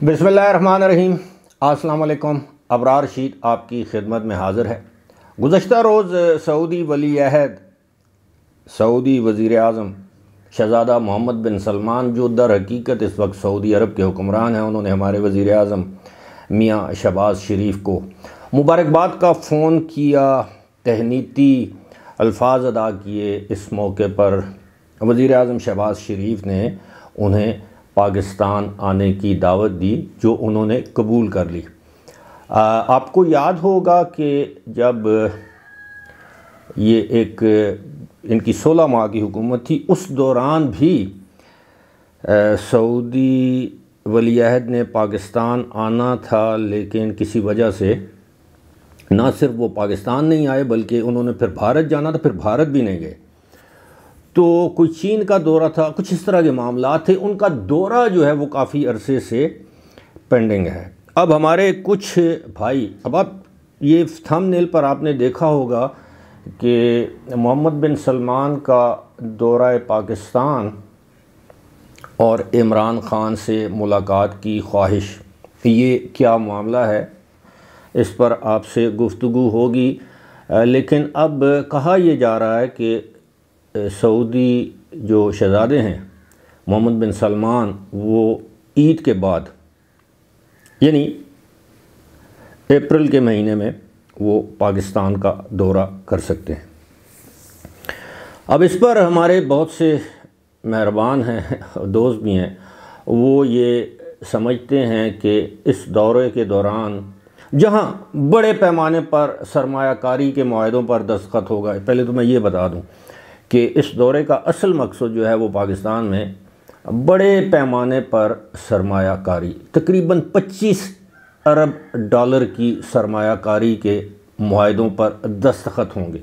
बिस्मिल्लाहिर्रहमानिर्रहीम। अस्सलाम वालेकुम। अबरार रशीद आपकी खिदमत में हाज़िर है। गुज़श्ता रोज़ सऊदी वली अहद सऊदी वज़ीर आज़म शहज़ादा मोहम्मद बिन सलमान, जो दर हकीकत इस वक्त सऊदी अरब के हुक्मरान हैं, उन्होंने हमारे वज़ीर आज़म मियाँ शहबाज शरीफ को मुबारकबाद का फ़ोन किया, तहनीती अल्फाज अदा किए। इस मौके पर वज़ीर आज़म शहबाज शरीफ ने उन्हें पाकिस्तान आने की दावत दी, जो उन्होंने कबूल कर ली। आपको याद होगा कि जब ये इनकी 16 माह की हुकूमत थी, उस दौरान भी सऊदी वली अहद ने पाकिस्तान आना था, लेकिन किसी वजह से ना सिर्फ वो पाकिस्तान नहीं आए बल्कि उन्होंने फिर भारत जाना था, फिर भारत भी नहीं गए। तो कोई चीन का दौरा था, कुछ इस तरह के मामला थे। उनका दौरा जो है वो काफ़ी अरसे से पेंडिंग है। अब हमारे कुछ भाई, अब आप ये थंबनेल पर आपने देखा होगा कि मोहम्मद बिन सलमान का दौरा पाकिस्तान और इमरान ख़ान से मुलाकात की ख्वाहिश, ये क्या मामला है, इस पर आपसे गुफ्तगू होगी। लेकिन अब कहा यह जा रहा है कि सऊदी जो शहज़ादे हैं मोहम्मद बिन सलमान, वो ईद के बाद यानी अप्रैल के महीने में वो पाकिस्तान का दौरा कर सकते हैं। अब इस पर हमारे बहुत से मेहरबान हैं, दोस्त भी हैं, वो ये समझते हैं कि इस दौरे के दौरान जहाँ बड़े पैमाने पर सरमायाकारी के मुआहदों पर दस्तखत होगा। पहले तो मैं ये बता दूँ कि इस दौरे का असल मकसद जो है वो पाकिस्तान में बड़े पैमाने पर सरमायाकारी, तकरीबन 25 अरब डॉलर की सरमायाकारी के मुआहदों पर दस्तखत होंगे।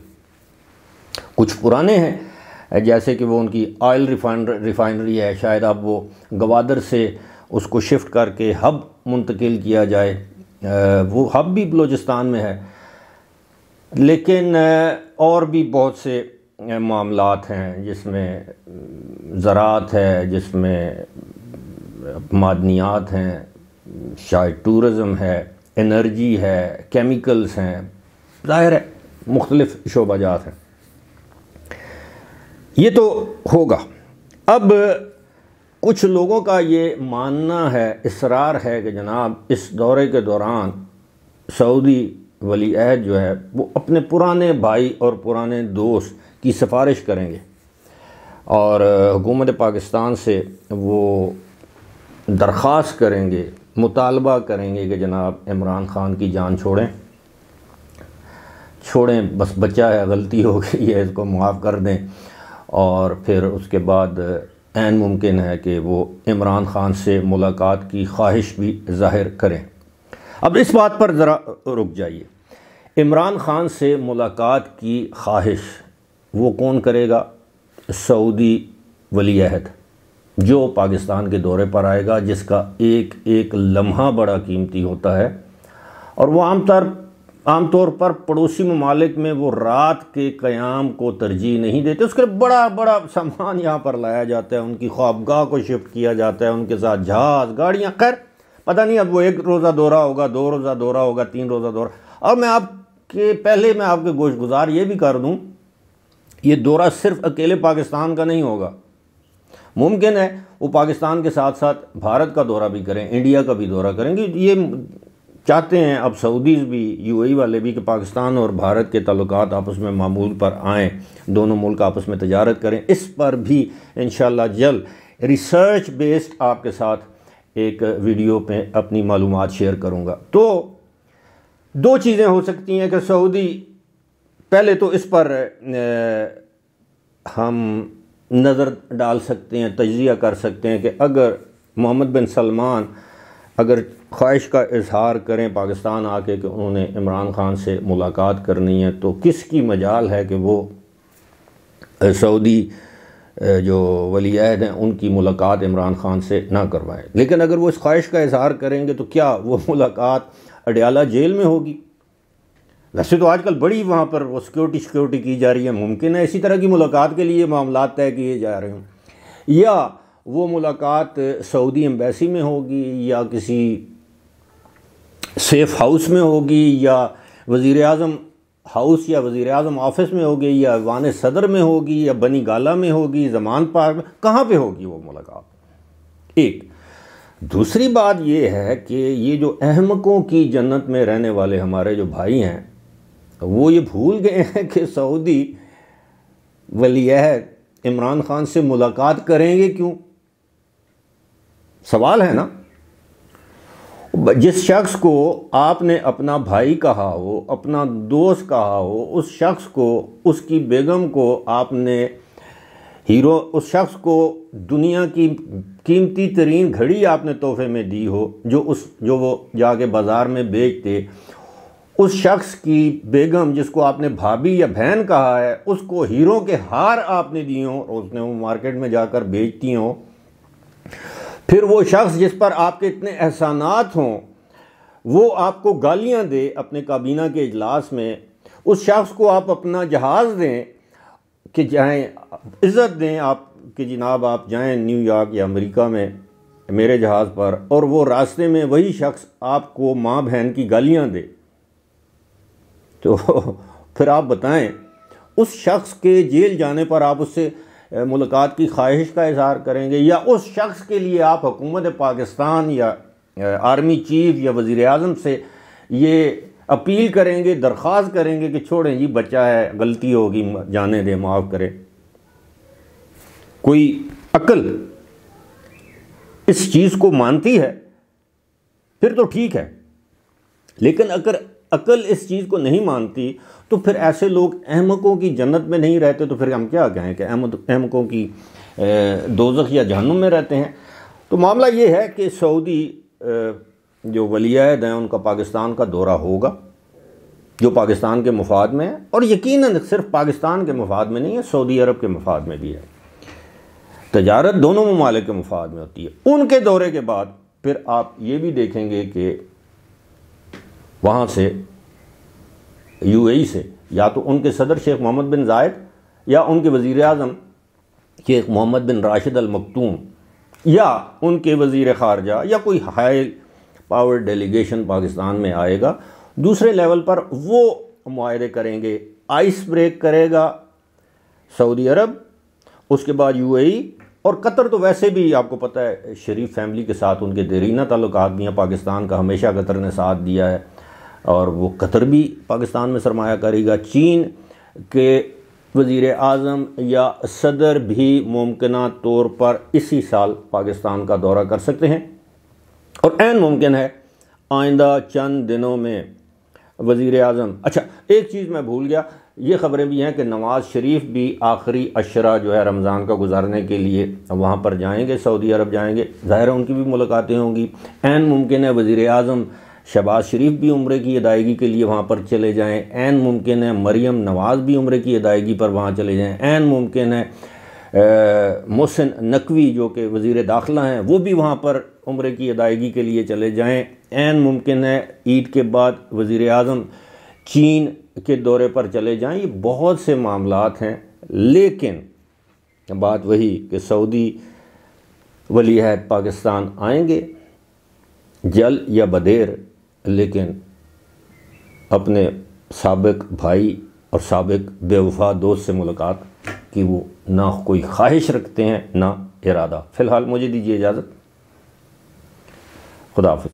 कुछ पुराने हैं, जैसे कि वो उनकी ऑयल रिफाइनरी है, शायद अब वो गवादर से उसको शिफ्ट करके हब मुंतकिल किया जाए। वो हब भी बलूचिस्तान में है। लेकिन और भी बहुत से मामलात हैं, जिसमें ज़राअत है, जिसमें मादनियात हैं, शायद टूरिज़म है, एनर्जी है, केमिकल्स हैं, ज़ाहिर है मुख्तलिफ़ शोबाजात हैं। ये तो होगा। अब कुछ लोगों का ये मानना है, इसरार है कि जनाब इस दौरे के दौरान सऊदी वली अहद जो है वो अपने पुराने भाई और पुराने दोस्त की सिफारिश करेंगे और हुकूमत पाकिस्तान से वो दरख्वास्त करेंगे, मुतालबा करेंगे कि जनाब इमरान ख़ान की जान छोड़ें, बस बच्चा है, गलती हो गई है, इसको माफ़ कर दें। और फिर उसके बाद ऐन मुमकिन है कि वो इमरान ख़ान से मुलाकात की ख्वाहिश भी ज़ाहिर करें। अब इस बात पर ज़रा रुक जाइए। इमरान ख़ान से मुलाकात की ख्वाहिश वो कौन करेगा? सऊदी वली अहद, जो पाकिस्तान के दौरे पर आएगा, जिसका एक एक लम्हा बड़ा कीमती होता है। और वो आमतौर पर पड़ोसी ममालिक में वो रात के क़याम को तरजीह नहीं देते। उसके लिए बड़ा बड़ा सामान यहाँ पर लाया जाता है, उनकी ख्वाबगाह को शिफ्ट किया जाता है, उनके साथ जहाज़, गाड़ियाँ, खैर पता नहीं अब वो 1 रोज़ा दौरा होगा, 2 रोज़ा दौरा होगा, 3 रोज़ा दौरा। और मैं आपके गोशगुजार ये भी कर दूँ, ये दौरा सिर्फ अकेले पाकिस्तान का नहीं होगा। मुमकिन है वो पाकिस्तान के साथ साथ भारत का दौरा भी करें, इंडिया का भी दौरा करेंगे। ये चाहते हैं अब सऊदीज़ भी, यूएई वाले भी, कि पाकिस्तान और भारत के ताल्लुकात आपस में मामूल पर आएँ, दोनों मुल्क आपस में तजारत करें। इस पर भी इंशाअल्लाह जल्द रिसर्च बेस्ड आपके साथ एक वीडियो पे अपनी मालूमात शेयर करूँगा। तो 2 चीज़ें हो सकती हैं कि सऊदी, पहले तो इस पर हम नज़र डाल सकते हैं, तज्ज़िया कर सकते हैं कि अगर मोहम्मद बिन सलमान अगर ख्वाहिश का इजहार करें पाकिस्तान आके कि उन्होंने इमरान ख़ान से मुलाकात करनी है, तो किसकी मजाल है कि वो सऊदी जो वली अहद हैं उनकी मुलाकात इमरान ख़ान से ना करवाएं। लेकिन अगर वो इस ख्वाहिश का इजहार करेंगे तो क्या वो मुलाकात अडयाला जेल में होगी? वैसे तो आजकल बड़ी वहाँ पर वो सिक्योरिटी की जा रही है। मुमकिन है इसी तरह की मुलाकात के लिए मामलात तय किए जा रहे हों, या وہ ملاقات سعودی ایمبیسی میں ہوگی یا کسی سیف ہاؤس میں ہوگی یا وزیر اعظم ہاؤس یا وزیر اعظم آفس میں ہوگی یا ایوان صدر میں ہوگی یا بنی گالا میں ہوگی، زمان پارک میں، کہاں پہ ہوگی وہ ملاقات؟ ایک دوسری بات یہ ہے کہ یہ جو احمقوں کی جنت میں رہنے والے ہمارے جو بھائی ہیں وہ یہ بھول گئے ہیں کہ سعودی ولی عہد عمران خان سے ملاقات کریں گے کیوں؟ سوال ہے نا۔ جس شخص کو آپ نے اپنا بھائی کہا ہو، اپنا دوست کہا ہو، اس شخص کو، اس کی بیگم کو آپ نے ہیرو، اس شخص کو دنیا کی قیمتی ترین گھڑی آپ نے تحفے میں دی ہو جو وہ جا کے بازار میں بیچتے، اس شخص کی بیگم جس کو آپ نے بھابھی یا بہن کہا ہے، اس کو ہیروں کے ہار آپ نے دیے ہوں اور اس نے وہ مارکیٹ میں جا کر بیچتی ہوں، پھر وہ شخص جس پر آپ کے اتنے احسانات ہوں وہ آپ کو گالیاں دے اپنے کابینہ کے اجلاس میں، اس شخص کو آپ اپنا جہاز دیں کہ جائیں، عزت دیں آپ کہ جناب آپ جائیں نیو یارک یا امریکہ میں میرے جہاز پر، اور وہ راستے میں وہی شخص آپ کو ماں بہن کی گالیاں دے، تو پھر آپ بتائیں اس شخص کے جیل جانے پر آپ اس سے ملاقات کی خواہش کا اظہار کریں گے، یا اس شخص کے لیے آپ حکومت پاکستان یا آرمی چیف یا وزیر اعظم سے یہ اپیل کریں گے، درخواست کریں گے کہ چھوڑیں جی بچہ ہے، غلطی ہوگی، جانے دیں، معاف کریں؟ کوئی عقل اس چیز کو مانتی ہے پھر تو ٹھیک ہے، لیکن اگر عقل اس چیز کو نہیں مانتی تو پھر ایسے لوگ احمقوں کی جنت میں نہیں رہتے، تو پھر ہم کیا کہیں کہ احمقوں کی دوزخ یا جہنم میں رہتے ہیں۔ تو معاملہ یہ ہے کہ سعودی جو ولی عہد ہیں ان کا پاکستان کا دورہ ہوگا جو پاکستان کے مفاد میں ہے، اور یقیناً صرف پاکستان کے مفاد میں نہیں ہے، سعودی عرب کے مفاد میں بھی ہے۔ تجارت دونوں ممالک کے مفاد میں ہوتی ہے۔ ان کے دورے کے بعد پھر آپ یہ بھی دیکھیں گے کہ وہاں سے یو اے ای سے یا تو ان کے صدر شیخ محمد بن زائد یا ان کے وزیر اعظم شیخ محمد بن راشد المکتوم یا ان کے وزیر خارجہ یا کوئی ہائی پاور ڈیلیگیشن پاکستان میں آئے گا، دوسرے لیول پر وہ معاہدے کریں گے، آئس بریک کرے گا سعودی عرب، اس کے بعد یو اے ای، اور قطر تو ویسے بھی آپ کو پتہ ہے شریف فیملی کے ساتھ ان کے دیرینہ تعلقات بھی ہیں، پاکستان کا ہمیشہ قطر نے ساتھ دیا ہے اور وہ قطر بھی پاکستان میں سرمایہ کرے گا۔ چین کے وزیر اعظم یا صدر بھی ممکنہ طور پر اسی سال پاکستان کا دورہ کر سکتے ہیں، اور عین ممکن ہے آئندہ چند دنوں میں وزیر اعظم، اچھا ایک چیز میں بھول گیا، یہ خبریں بھی ہیں کہ نواز شریف بھی آخری عشرہ جو ہے رمضان کا گزارنے کے لیے وہاں پر جائیں گے، سعودی عرب جائیں گے، ظاہر ہے ان کی بھی ملاقاتیں ہوں گی۔ عین ممکن ہے وزیر اعظم شہباز شریف بھی عمرے کی ادائیگی کے لیے وہاں پر چلے جائیں، عین ممکن ہے مریم نواز بھی عمرے کی ادائیگی پر وہاں چلے جائیں، عین ممکن ہے محسن نقوی جو کہ وزیر داخلہ ہیں وہ بھی وہاں پر عمرے کی ادائیگی کے لیے چلے جائیں، عین ممکن ہے عید کے بعد وزیر اعظم چین کے دورے پر چلے جائیں۔ یہ بہت سے معاملات ہیں، لیکن بات وہی کہ سعودی ولی عہد پاکستان آئیں گے جل یا بدیر، لیکن اپنے سابق بھائی اور سابق بے وفا دوست سے ملاقات کی وہ نہ کوئی خواہش رکھتے ہیں نہ ارادہ۔ فی الحال مجھے دیجیے اجازت، خدا حافظ۔